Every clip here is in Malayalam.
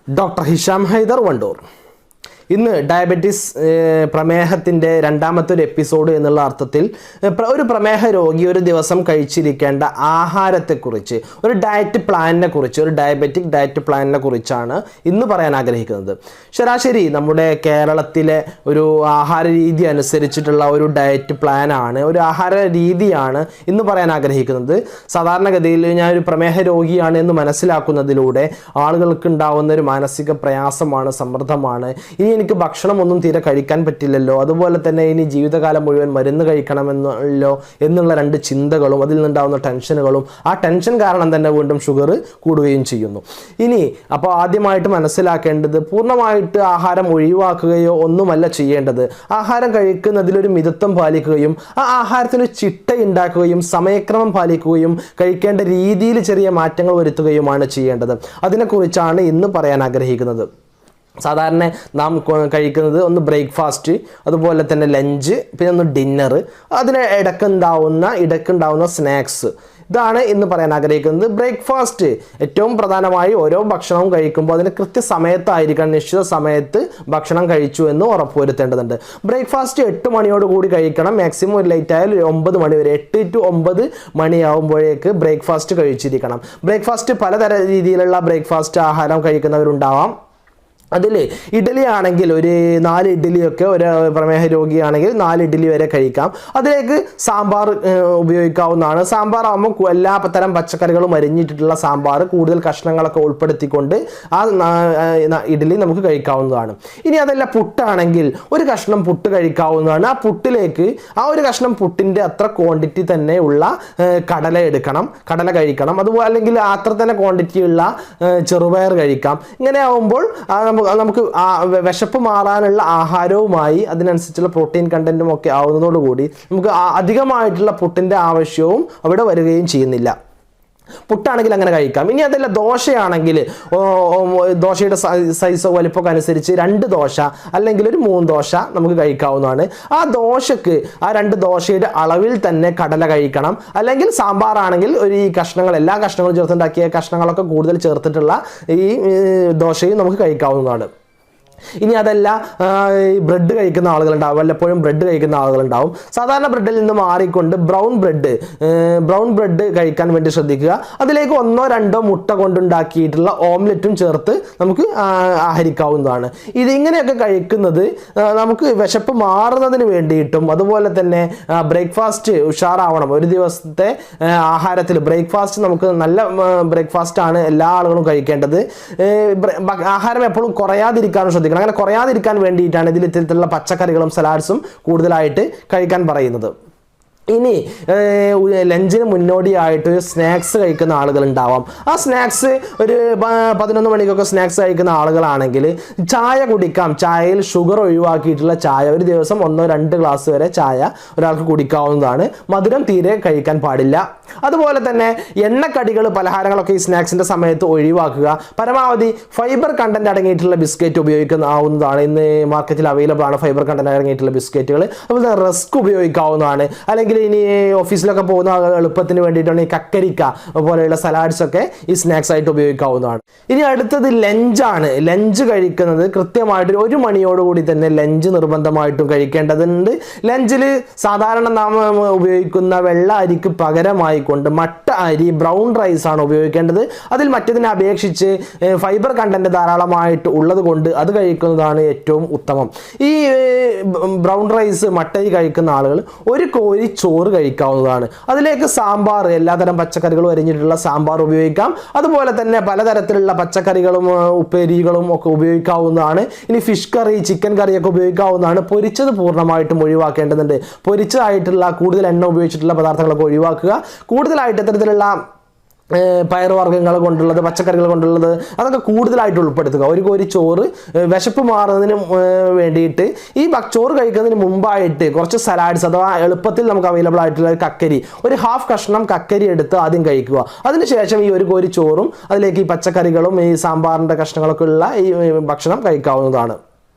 Doctor Hisham Hyder Wandoor. ഇന്ന് ഡയബറ്റീസ് പ്രമേഹത്തിൻ്റെ രണ്ടാമത്തെ ഒരു എപ്പിസോഡ് എന്നുള്ള അർത്ഥത്തിൽ ഒരു പ്രമേഹ രോഗി ഒരു ദിവസം കഴിച്ചിരിക്കേണ്ട ആഹാരത്തെക്കുറിച്ച്, ഒരു ഡയറ്റ് പ്ലാനിനെ കുറിച്ച്, ഒരു ഡയബറ്റിക് ഡയറ്റ് പ്ലാനിനെ കുറിച്ചാണ് ഇന്ന് പറയാൻ ആഗ്രഹിക്കുന്നത്. ശരാശരി നമ്മുടെ കേരളത്തിലെ ഒരു ആഹാര രീതി അനുസരിച്ചിട്ടുള്ള ഒരു ഡയറ്റ് പ്ലാനാണ്, ഒരു ആഹാര രീതിയാണ് ഇന്ന് പറയാൻ ആഗ്രഹിക്കുന്നത്. സാധാരണഗതിയിൽ ഞാനൊരു പ്രമേഹ രോഗിയാണ് എന്ന് മനസ്സിലാക്കുന്നതിലൂടെ ആളുകൾക്ക് ഉണ്ടാവുന്ന ഒരു മാനസിക പ്രയാസമാണ്, സമ്മർദ്ദമാണ്. ഇനി എനിക്ക് ഭക്ഷണം ഒന്നും തീരെ കഴിക്കാൻ പറ്റില്ലല്ലോ, അതുപോലെ തന്നെ ഇനി ജീവിതകാലം മുഴുവൻ മരുന്ന് കഴിക്കണമെന്നല്ലോ എന്നുള്ള രണ്ട് ചിന്തകളും അതിൽ നിന്നുണ്ടാകുന്ന ടെൻഷനുകളും, ആ ടെൻഷൻ കാരണം തന്നെ വീണ്ടും ഷുഗർ കൂടുകയും ചെയ്യുന്നു. ഇനി അപ്പോൾ ആദ്യമായിട്ട് മനസ്സിലാക്കേണ്ടത്, പൂർണ്ണമായിട്ട് ആഹാരം ഒഴിവാക്കുകയോ ഒന്നുമല്ല ചെയ്യേണ്ടത്. ആഹാരം കഴിക്കുന്നതിലൊരു മിതത്വം പാലിക്കുകയും ആ ആഹാരത്തിന് ചിട്ട ഉണ്ടാക്കുകയും സമയക്രമം പാലിക്കുകയും കഴിക്കേണ്ട രീതിയിൽ ചെറിയ മാറ്റങ്ങൾ വരുത്തുകയുമാണ് ചെയ്യേണ്ടത്. അതിനെക്കുറിച്ചാണ് ഇന്ന് പറയാൻ ആഗ്രഹിക്കുന്നത്. സാധാരണ നാം കഴിക്കുന്നത് ഒന്ന് ബ്രേക്ക്ഫാസ്റ്റ്, അതുപോലെ തന്നെ ലഞ്ച്, പിന്നെ ഒന്ന് ഡിന്നർ, അതിന് ഇടയ്ക്കുണ്ടാവുന്ന സ്നാക്സ്. ഇതാണ് ഇന്ന് പറയാൻ ആഗ്രഹിക്കുന്നത്. ബ്രേക്ക്ഫാസ്റ്റ് ഏറ്റവും പ്രധാനമായി ഓരോ ഭക്ഷണവും കഴിക്കുമ്പോൾ അതിന് കൃത്യസമയത്തായിരിക്കണം, നിശ്ചിത സമയത്ത് ഭക്ഷണം കഴിച്ചു എന്ന് ഉറപ്പുവരുത്തേണ്ടതുണ്ട്. ബ്രേക്ക്ഫാസ്റ്റ് 8 മണിയോട് കൂടി കഴിക്കണം, മാക്സിമം ഒരു ലേറ്റ് ആയാൽ 9 മണി വരെ, 8 to 9 മണിയാവുമ്പോഴേക്ക് ബ്രേക്ക്ഫാസ്റ്റ് കഴിച്ചിരിക്കണം. ബ്രേക്ക്ഫാസ്റ്റ് പലതര രീതിയിലുള്ള ബ്രേക്ക്ഫാസ്റ്റ് ആഹാരം കഴിക്കുന്നവരുണ്ടാവാം. അതിൽ ഇഡ്ഡലി ആണെങ്കിൽ ഒരു 4 ഇഡ്ഡലിയൊക്കെ ഒരു പ്രമേഹ രോഗിയാണെങ്കിൽ 4 ഇഡ്ഡലി വരെ കഴിക്കാം. അതിലേക്ക് സാമ്പാർ ഉപയോഗിക്കാവുന്നതാണ്. സാമ്പാർ ആകുമ്പോൾ എല്ലാ തരം പച്ചക്കറികളും അരിഞ്ഞിട്ടുള്ള സാമ്പാർ, കൂടുതൽ കഷ്ണങ്ങളൊക്കെ ഉൾപ്പെടുത്തിക്കൊണ്ട് ആ ഇഡ്ഡലി നമുക്ക് കഴിക്കാവുന്നതാണ്. ഇനി അതല്ല പുട്ടാണെങ്കിൽ ഒരു കഷ്ണം പുട്ട് കഴിക്കാവുന്നതാണ്. ആ പുട്ടിലേക്ക് ആ ഒരു കഷ്ണം പുട്ടിൻ്റെ അത്ര ക്വാണ്ടിറ്റി തന്നെ ഉള്ള കടല കഴിക്കണം. അതുപോലെ അല്ലെങ്കിൽ അത്ര തന്നെ ക്വാണ്ടിറ്റി ഉള്ള ചെറുപയർ കഴിക്കാം. ഇങ്ങനെ ആവുമ്പോൾ നമുക്ക് വിശപ്പ് മാറാനുള്ള ആഹാരവുമായി അതിനനുസരിച്ചുള്ള പ്രോട്ടീൻ കണ്ടന്റും ഒക്കെ ആവുന്നതോടുകൂടി നമുക്ക് അധികമായിട്ടുള്ള പുട്ടിൻ്റെ ആവശ്യവും അവിടെ വരികയും ചെയ്യുന്നില്ല. പുട്ടാണെങ്കിൽ അങ്ങനെ കഴിക്കാം. ഇനി അതല്ല ദോശയാണെങ്കിൽ ദോശയുടെ സൈസോ വലിപ്പമൊക്കെ അനുസരിച്ച് 2 ദോശ അല്ലെങ്കിൽ ഒരു 3 ദോശ നമുക്ക് കഴിക്കാവുന്നതാണ്. ആ ദോശക്ക് ആ 2 ദോശയുടെ അളവിൽ തന്നെ കടല കഴിക്കണം. അല്ലെങ്കിൽ സാമ്പാറാണെങ്കിൽ ഈ കഷ്ണങ്ങൾ, എല്ലാ കഷ്ണങ്ങളും ചേർത്തുണ്ടാക്കിയ കഷ്ണങ്ങളൊക്കെ കൂടുതൽ ചേർത്തിട്ടുള്ള ഈ ദോശയും നമുക്ക് കഴിക്കാവുന്നതാണ്. ഇനി അതല്ല ബ്രെഡ് കഴിക്കുന്ന ആളുകളുണ്ടാവും, വല്ലപ്പോഴും ബ്രെഡ് കഴിക്കുന്ന ആളുകളുണ്ടാവും. സാധാരണ ബ്രെഡിൽ നിന്ന് മാറിക്കൊണ്ട് ബ്രൗൺ ബ്രെഡ് കഴിക്കാൻ വേണ്ടി ശ്രദ്ധിക്കുക. അതിലേക്ക് 1-2 മുട്ട കൊണ്ടുണ്ടാക്കിയിട്ടുള്ള ഓംലെറ്റും ചേർത്ത് നമുക്ക് ആഹരിക്കാവുന്നതാണ്. ഇതിങ്ങനെയൊക്കെ കഴിക്കുന്നത് നമുക്ക് വിശപ്പ് മാറുന്നതിന് വേണ്ടിയിട്ടും, അതുപോലെ തന്നെ ബ്രേക്ക്ഫാസ്റ്റ് ഉഷാറാവണം. ഒരു ദിവസത്തെ ആഹാരത്തിൽ ബ്രേക്ക്ഫാസ്റ്റ് നമുക്ക് നല്ല ബ്രേക്ക്ഫാസ്റ്റാണ് എല്ലാ ആളുകളും കഴിക്കേണ്ടത്. ആഹാരം എപ്പോഴും കുറയാതിരിക്കാനും ശ്രദ്ധിക്കണം. അങ്ങനെ കുറയാതിരിക്കാൻ വേണ്ടിയിട്ടാണ് ഇതിൽ ഇത്തരത്തിലുള്ള പച്ചക്കറികളും സലാഡ്സും കൂടുതലായിട്ട് കഴിക്കാൻ പറയുന്നത്. ഇനി ലഞ്ചിന് മുന്നോടിയായിട്ട് സ്നാക്സ് കഴിക്കുന്ന ആളുകളുണ്ടാവാം. ആ സ്നാക്സ് ഒരു 11 മണിക്കൊക്കെ സ്നാക്സ് കഴിക്കുന്ന ആളുകളാണെങ്കിൽ ചായ കുടിക്കാം. ചായയിൽ ഷുഗർ ഒഴിവാക്കിയിട്ടുള്ള ചായ, ഒരു ദിവസം 1-2 ഗ്ലാസ് വരെ ചായ ഒരാൾക്ക് കുടിക്കാവുന്നതാണ്. മധുരം തീരെ കഴിക്കാൻ പാടില്ല. അതുപോലെ തന്നെ എണ്ണക്കടികൾ, പലഹാരങ്ങളൊക്കെ ഈ സ്നാക്സിൻ്റെ സമയത്ത് ഒഴിവാക്കുക. പരമാവധി ഫൈബർ കണ്ടന്റ് അടങ്ങിയിട്ടുള്ള ബിസ്ക്കറ്റ് ഉപയോഗിക്കാവുന്നതാണ്. ഇന്ന് മാർക്കറ്റിൽ അവൈലബിൾ ആണ് ഫൈബർ കണ്ടന്റ് അടങ്ങിയിട്ടുള്ള ബിസ്ക്കറ്റുകൾ. അതുപോലെ റസ്ക് ഉപയോഗിക്കാവുന്നതാണ്. അല്ലെങ്കിൽ ഇനി ഓഫീസിലൊക്കെ പോകുന്ന എളുപ്പത്തിന് വേണ്ടിയിട്ടാണ് ഈ കക്കരിക്ക പോലെയുള്ള സലാഡ്സ് ഒക്കെ ഈ സ്നാക്സ് ആയിട്ട് ഉപയോഗിക്കാവുന്നതാണ്. ഇനി അടുത്തത് ലഞ്ചാണ്. ലഞ്ച് കഴിക്കുന്നത് കൃത്യമായിട്ട് 1 മണിയോടുകൂടി തന്നെ ലഞ്ച് നിർബന്ധമായിട്ടും കഴിക്കേണ്ടതുണ്ട്. ലഞ്ചിൽ സാധാരണ നാം ഉപയോഗിക്കുന്ന വെള്ള അരിക്ക് പകരമായിക്കൊണ്ട് മട്ട അരി, ബ്രൗൺ റൈസ് ആണ് ഉപയോഗിക്കേണ്ടത്. അതിൽ മറ്റതിനെ അപേക്ഷിച്ച് ഫൈബർ കണ്ടന്റ് ധാരാളമായിട്ട് ഉള്ളത് കൊണ്ട് അത് കഴിക്കുന്നതാണ് ഏറ്റവും ഉത്തമം. ഈ ബ്രൗൺ റൈസ്, മട്ടരി കഴിക്കുന്ന ആളുകൾ ഒരു കോരി ചോറ് കഴിക്കാവുന്നതാണ്. അതിലേക്ക് സാമ്പാർ, എല്ലാതരം പച്ചക്കറികളും അരിഞ്ഞിട്ടുള്ള സാമ്പാർ ഉപയോഗിക്കാം. അതുപോലെ തന്നെ പലതരത്തിലുള്ള പച്ചക്കറികളും ഉപ്പേരികളും ഒക്കെ ഉപയോഗിക്കാവുന്നതാണ്. ഇനി ഫിഷ് കറി, ചിക്കൻ കറിയൊക്കെ ഉപയോഗിക്കാവുന്നതാണ്. പൊരിച്ചത് പൂർണ്ണമായിട്ടും ഒഴിവാക്കേണ്ടതുണ്ട്. പൊരിച്ചതായിട്ടുള്ള കൂടുതൽ എണ്ണ ഉപയോഗിച്ചിട്ടുള്ള പദാർത്ഥങ്ങളൊക്കെ ഒഴിവാക്കുക. കൂടുതലായിട്ട് ഇത്തരത്തിലുള്ള പയറുവർഗ്ഗങ്ങൾ കൊണ്ടുള്ളത്, പച്ചക്കറികൾ കൊണ്ടുള്ളത് അതൊക്കെ കൂടുതലായിട്ട് ഉൾപ്പെടുത്തുക. ഒരു കോരി ചോറ് വിശപ്പ് മാറുന്നതിന് വേണ്ടിയിട്ട് ഈ ചോറ് കഴിക്കുന്നതിന് മുമ്പായിട്ട് കുറച്ച് സലാഡ്സ് അഥവാ എളുപ്പത്തിൽ നമുക്ക് അവൈലബിൾ ആയിട്ടുള്ള കക്കരി, ഒരു ഹാഫ് കഷ്ണം കക്കരി എടുത്ത് ആദ്യം കഴിക്കുക. അതിനുശേഷം ഈ ഒരു കോരി ചോറും അതിലേക്ക് ഈ പച്ചക്കറികളും ഈ സാമ്പാറിൻ്റെ കഷ്ണങ്ങളൊക്കെ ഉള്ള ഈ ഭക്ഷണം കഴിക്കാവുന്നതാണ്.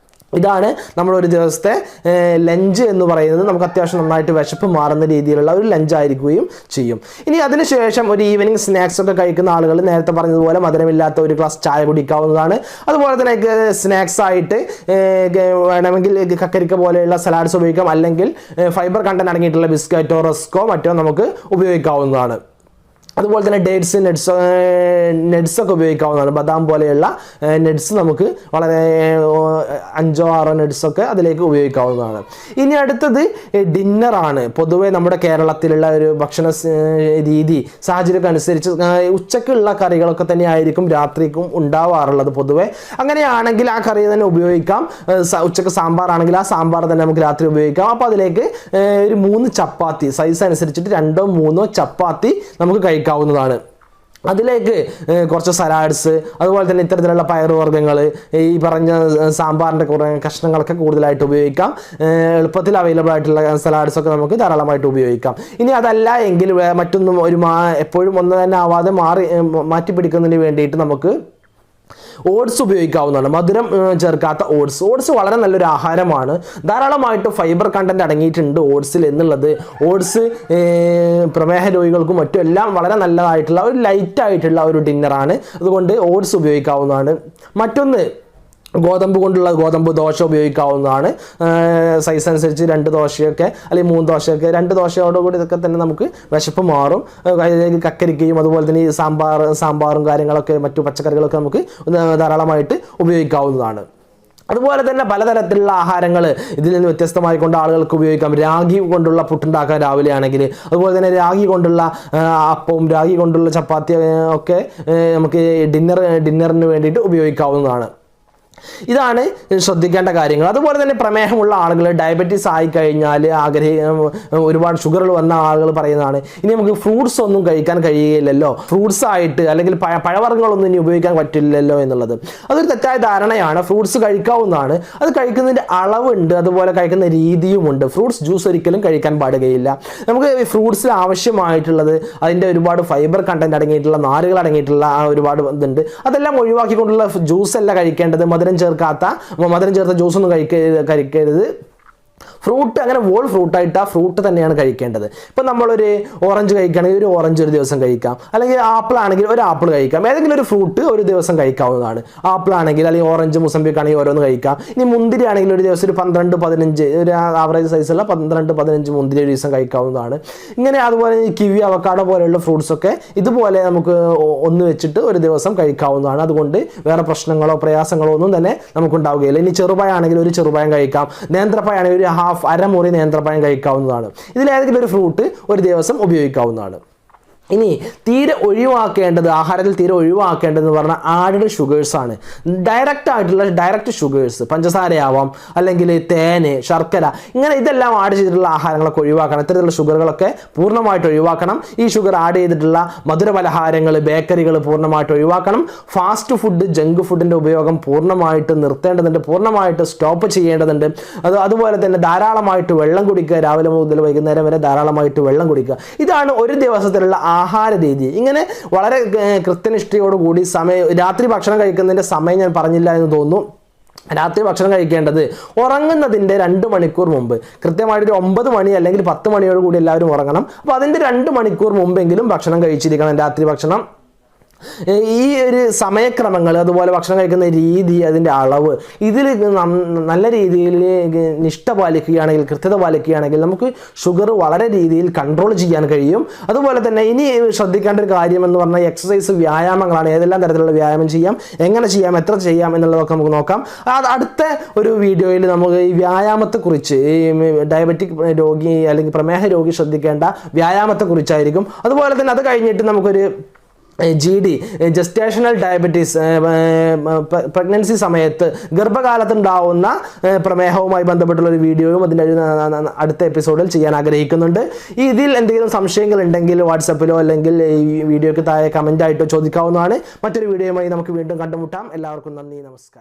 ഇതാണ് നമ്മളൊരു ദിവസത്തെ ലഞ്ച് എന്ന് പറയുന്നത്. നമുക്ക് അത്യാവശ്യം നന്നായിട്ട് വിശപ്പ് മാറുന്ന രീതിയിലുള്ള ഒരു ലഞ്ചായിരിക്കുകയും ചെയ്യും. ഇനി അതിനുശേഷം ഒരു ഈവനിങ് സ്നാക്സ് ഒക്കെ കഴിക്കുന്ന ആളുകൾ നേരത്തെ പറഞ്ഞതുപോലെ മധുരമില്ലാത്ത ഒരു ഗ്ലാസ് ചായ കുടിക്കാവുന്നതാണ്. അതുപോലെ തന്നെ സ്നാക്സ് ആയിട്ട് വേണമെങ്കിൽ കക്കരിക്ക പോലെയുള്ള സലാഡ്സ് ഉപയോഗിക്കാം, അല്ലെങ്കിൽ ഫൈബർ കണ്ടന്റ് അടങ്ങിയിട്ടുള്ള ബിസ്ക്കറ്റോ റസ്കോ മറ്റോ നമുക്ക് ഉപയോഗിക്കാവുന്നതാണ്. അതുപോലെ തന്നെ ഡേറ്റ്സ് നെഡ്സൊക്കെ ഉപയോഗിക്കാവുന്നതാണ്. ബദാം പോലെയുള്ള നെഡ്സ് നമുക്ക് വളരെ 5-6 നെഡ്സൊക്കെ അതിലേക്ക് ഉപയോഗിക്കാവുന്നതാണ്. ഇനി അടുത്തത് ഡിന്നറാണ്. പൊതുവേ നമ്മുടെ കേരളത്തിലുള്ള ഒരു ഭക്ഷണ രീതി സാഹചര്യമൊക്കെ അനുസരിച്ച് ഉച്ചക്കുള്ള കറികളൊക്കെ തന്നെ ആയിരിക്കും രാത്രിക്കും ഉണ്ടാവാറുള്ളത് പൊതുവേ. അങ്ങനെയാണെങ്കിൽ ആ കറി തന്നെ ഉപയോഗിക്കാം. ഉച്ചക്ക് സാമ്പാർ ആണെങ്കിൽ ആ സാമ്പാർ തന്നെ നമുക്ക് രാത്രി ഉപയോഗിക്കാം. അപ്പോൾ അതിലേക്ക് ഒരു 3 ചപ്പാത്തി സൈസ് അനുസരിച്ചിട്ട് 2-3 ചപ്പാത്തി നമുക്ക് കഴിക്കാവുന്നതാണ്. അതിലേക്ക് കുറച്ച് സലാഡ്സ്, അതുപോലെ തന്നെ ഇത്തരത്തിലുള്ള പയറുവർഗ്ഗങ്ങൾ, ഈ പറഞ്ഞ സാമ്പാറിൻ്റെ കുറേ കഷ്ണങ്ങളൊക്കെ കൂടുതലായിട്ട് ഉപയോഗിക്കാം. എളുപ്പത്തിൽ അവൈലബിൾ ആയിട്ടുള്ള സലാഡ്സൊക്കെ നമുക്ക് ധാരാളമായിട്ട് ഉപയോഗിക്കാം. ഇനി അതല്ല എങ്കിൽ മറ്റൊന്നും എപ്പോഴും ഒന്ന് തന്നെ ആവാതെ മാറ്റി പിടിക്കുന്നതിന് വേണ്ടിയിട്ട് നമുക്ക് ഓട്സ് ഉപയോഗിക്കാവുന്നതാണ്. മധുരം ചേർക്കാത്ത ഓട്സ് വളരെ നല്ലൊരു ആഹാരമാണ്. ധാരാളമായിട്ട് ഫൈബർ കണ്ടന്റ് അടങ്ങിയിട്ടുണ്ട് ഓട്സിൽ എന്നുള്ളത്. ഓട്സ് പ്രമേഹ രോഗികൾക്കും മറ്റും എല്ലാം വളരെ നല്ലതായിട്ടുള്ള ഒരു ലൈറ്റ് ആയിട്ടുള്ള ഒരു ഡിന്നറാണ്. അതുകൊണ്ട് ഓട്സ് ഉപയോഗിക്കാവുന്നതാണ്. മറ്റൊന്ന് ഗോതമ്പ് ദോശ ഉപയോഗിക്കാവുന്നതാണ്. സൈസ് അനുസരിച്ച് 2 ദോശയൊക്കെ അല്ലെങ്കിൽ 3 ദോശയൊക്കെ, 2 ദോശയോടുകൂടി ഇതൊക്കെ തന്നെ നമുക്ക് വിശപ്പ് മാറും. അതിലേക്ക് കക്കരിക്കയും അതുപോലെ തന്നെ ഈ സാമ്പാറും കാര്യങ്ങളൊക്കെ മറ്റു പച്ചക്കറികളൊക്കെ നമുക്ക് ധാരാളമായിട്ട് ഉപയോഗിക്കാവുന്നതാണ്. അതുപോലെ തന്നെ പലതരത്തിലുള്ള ആഹാരങ്ങൾ ഇതിൽ നിന്ന് വ്യത്യസ്തമായിക്കൊണ്ട് ആളുകൾക്ക് ഉപയോഗിക്കാം. രാഗി കൊണ്ടുള്ള പുട്ടുണ്ടാക്കാൻ രാവിലെ ആണെങ്കിൽ, അതുപോലെ തന്നെ രാഗി കൊണ്ടുള്ള അപ്പവും രാഗി കൊണ്ടുള്ള ചപ്പാത്തി ഒക്കെ നമുക്ക് ഡിന്നറിന് വേണ്ടിയിട്ട് ഉപയോഗിക്കാവുന്നതാണ്. ഇതാണ് ശ്രദ്ധിക്കേണ്ട കാര്യങ്ങൾ. അതുപോലെ തന്നെ പ്രമേഹമുള്ള ആളുകൾ, ഡയബറ്റീസ് ആയിക്കഴിഞ്ഞാൽ ഒരുപാട് ഷുഗറുകൾ വന്ന ആളുകൾ പറയുന്നതാണ്, ഇനി നമുക്ക് ഫ്രൂട്ട്സ് ഒന്നും കഴിക്കാൻ കഴിയുകയില്ലല്ലോ, ഫ്രൂട്ട്സ് ആയിട്ട് അല്ലെങ്കിൽ പഴവർഗ്ഗങ്ങളൊന്നും ഇനി ഉപയോഗിക്കാൻ പറ്റില്ലല്ലോ എന്നുള്ളത്. അതൊരു തെറ്റായ ധാരണയാണ്. ഫ്രൂട്ട്സ് കഴിക്കാവുന്നതാണ്. അത് കഴിക്കുന്നതിൻ്റെ അളവുണ്ട്, അതുപോലെ കഴിക്കുന്ന രീതിയുമുണ്ട്. ഫ്രൂട്ട്സ് ജ്യൂസ് ഒരിക്കലും കഴിക്കാൻ പാടുകയില്ല. നമുക്ക് ഫ്രൂട്ട്സിൽ ആവശ്യമായിട്ടുള്ളത് അതിൻ്റെ ഒരുപാട് ഫൈബർ കണ്ടന്റ് അടങ്ങിയിട്ടുള്ള, നാരുകൾ അടങ്ങിയിട്ടുള്ള ഒരുപാട് ഇതുണ്ട്. അതെല്ലാം ഒഴിവാക്കിക്കൊണ്ടുള്ള ജ്യൂസ് അല്ല കഴിക്കേണ്ടത്. മധുരം ചേർത്ത ജ്യൂസൊന്നും കഴിക്കരുത്. ഫ്രൂട്ട് അങ്ങനെ വോൾ ഫ്രൂട്ടായിട്ട് ആ ഫ്രൂട്ട് തന്നെയാണ് കഴിക്കേണ്ടത്. ഇപ്പം നമ്മളൊരു ഓറഞ്ച് കഴിക്കുകയാണെങ്കിൽ ഒരു ഓറഞ്ച് ഒരു ദിവസം കഴിക്കാം, അല്ലെങ്കിൽ ആപ്പിൾ ആണെങ്കിൽ ഒരു ആപ്പിൾ കഴിക്കാം. ഏതെങ്കിലും ഒരു ഫ്രൂട്ട് ഒരു ദിവസം കഴിക്കാവുന്നതാണ്. ആപ്പിൾ ആണെങ്കിൽ അല്ലെങ്കിൽ ഓറഞ്ച് മുസംബിക്ക് ആണെങ്കിൽ ഓരോന്ന് കഴിക്കാം. ഇനി മുന്തിരി ആണെങ്കിൽ ഒരു ദിവസം ഒരു 12-15 ഒരു ആവറേജ് സൈസുള്ള 12-15 മുന്തിരി ഒരു ദിവസം കഴിക്കാവുന്നതാണ്. ഇങ്ങനെ അതുപോലെ കിവി, അവക്കാഡോ പോലെയുള്ള ഫ്രൂട്ട്സൊക്കെ ഇതുപോലെ നമുക്ക് ഒന്ന് വെച്ചിട്ട് ഒരു ദിവസം കഴിക്കാവുന്നതാണ്. അതുകൊണ്ട് വേറെ പ്രശ്നങ്ങളോ പ്രയാസങ്ങളോ ഒന്നും തന്നെ നമുക്കുണ്ടാവുകയില്ല. ഇനി ചെറുപഴമാണെങ്കിൽ ഒരു ചെറുപഴം കഴിക്കാം. നേന്ത്രപ്പഴമാണെങ്കിൽ ഒരു അരമുറി നേന്ത്രപ്പഴം കഴിക്കാവുന്നതാണ്. ഇതിലേതെങ്കിലും ഒരു ഫ്രൂട്ട് ഒരു ദിവസം ഉപയോഗിക്കാവുന്നതാണ്. ഇനി ആഹാരത്തിൽ തീരെ ഒഴിവാക്കേണ്ടതെന്ന് പറഞ്ഞാൽ ആഡഡ് ഷുഗേഴ്സാണ്. ഡയറക്റ്റ് ഷുഗേഴ്സ്, പഞ്ചസാരയാവാം, അല്ലെങ്കിൽ തേന്, ശർക്കര, ഇങ്ങനെ ഇതെല്ലാം ആഡ് ചെയ്തിട്ടുള്ള ആഹാരങ്ങളൊക്കെ ഒഴിവാക്കണം. ഇത്തരത്തിലുള്ള ഷുഗറുകളൊക്കെ പൂർണ്ണമായിട്ട് ഒഴിവാക്കണം. ഈ ഷുഗർ ആഡ് ചെയ്തിട്ടുള്ള മധുര പലഹാരങ്ങൾ, ബേക്കറികൾ പൂർണ്ണമായിട്ട് ഒഴിവാക്കണം. ഫാസ്റ്റ് ഫുഡ്, ജങ്ക് ഫുഡിൻ്റെ ഉപയോഗം പൂർണ്ണമായിട്ട് നിർത്തേണ്ടതുണ്ട്, പൂർണ്ണമായിട്ട് സ്റ്റോപ്പ് ചെയ്യേണ്ടതുണ്ട്. അതുപോലെ തന്നെ ധാരാളമായിട്ട് വെള്ളം കുടിക്കുക. രാവിലെ മുതൽ വൈകുന്നേരം വരെ ധാരാളമായിട്ട് വെള്ളം കുടിക്കുക. ഇതാണ് ഒരു ദിവസത്തിലുള്ള ആഹാര രീതി. ഇങ്ങനെ വളരെ കൃത്യനിഷ്ഠയോടുകൂടി രാത്രി ഭക്ഷണം കഴിക്കുന്നതിൻ്റെ സമയം ഞാൻ പറഞ്ഞില്ല എന്ന് തോന്നുന്നു. രാത്രി ഭക്ഷണം കഴിക്കേണ്ടത് ഉറങ്ങുന്നതിൻ്റെ 2 മണിക്കൂർ മുമ്പ്, കൃത്യമായിട്ട് 9 മണി അല്ലെങ്കിൽ 10 മണിയോട് കൂടി എല്ലാവരും ഉറങ്ങണം. അപ്പോൾ അതിൻ്റെ 2 മണിക്കൂർ മുമ്പെങ്കിലും ഭക്ഷണം കഴിച്ചിരിക്കണം, രാത്രി ഭക്ഷണം. ഈ ഒരു സമയക്രമങ്ങൾ, അതുപോലെ ഭക്ഷണം കഴിക്കുന്ന രീതി, അതിൻ്റെ അളവ്, ഇതിൽ നല്ല രീതിയിൽ നിഷ്ഠ പാലിക്കുകയാണെങ്കിൽ, കൃത്യത പാലിക്കുകയാണെങ്കിൽ നമുക്ക് ഷുഗർ വളരെ രീതിയിൽ കൺട്രോൾ ചെയ്യാൻ കഴിയും. അതുപോലെ തന്നെ ഇനി ശ്രദ്ധിക്കേണ്ട ഒരു കാര്യം എന്ന് പറഞ്ഞാൽ എക്സസൈസ്, വ്യായാമങ്ങളാണ്. ഏതെല്ലാം തരത്തിലുള്ള വ്യായാമം ചെയ്യാം, എങ്ങനെ ചെയ്യാം, എത്ര ചെയ്യാം എന്നുള്ളതൊക്കെ നമുക്ക് നോക്കാം. അടുത്ത ഒരു വീഡിയോയിൽ നമുക്ക് ഈ വ്യായാമത്തെക്കുറിച്ച്, ഈ ഡയബറ്റിക് രോഗി അല്ലെങ്കിൽ പ്രമേഹ രോഗി ശ്രദ്ധിക്കേണ്ട വ്യായാമത്തെക്കുറിച്ചായിരിക്കും. അതുപോലെ തന്നെ അത് കഴിഞ്ഞിട്ട് നമുക്കൊരു GD, ജസ്റ്റേഷണൽ ഡയബറ്റീസ്, പ്രഗ്നൻസി സമയത്ത് ഗർഭകാലത്തുണ്ടാവുന്ന പ്രമേഹവുമായി ബന്ധപ്പെട്ടുള്ള ഒരു വീഡിയോയും അതിൻ്റെ അടുത്ത എപ്പിസോഡിൽ ചെയ്യാൻ ആഗ്രഹിക്കുന്നുണ്ട്. ഇതിൽ എന്തെങ്കിലും സംശയങ്ങൾ ഉണ്ടെങ്കിൽ വാട്സപ്പിലോ അല്ലെങ്കിൽ ഈ വീഡിയോയ്ക്ക് താഴെ കമൻ്റായിട്ടോ ചോദിക്കാവുന്നതാണ്. മറ്റൊരു വീഡിയോയുമായി നമുക്ക് വീണ്ടും കണ്ടുമുട്ടാം. എല്ലാവർക്കും നന്ദി, നമസ്കാരം.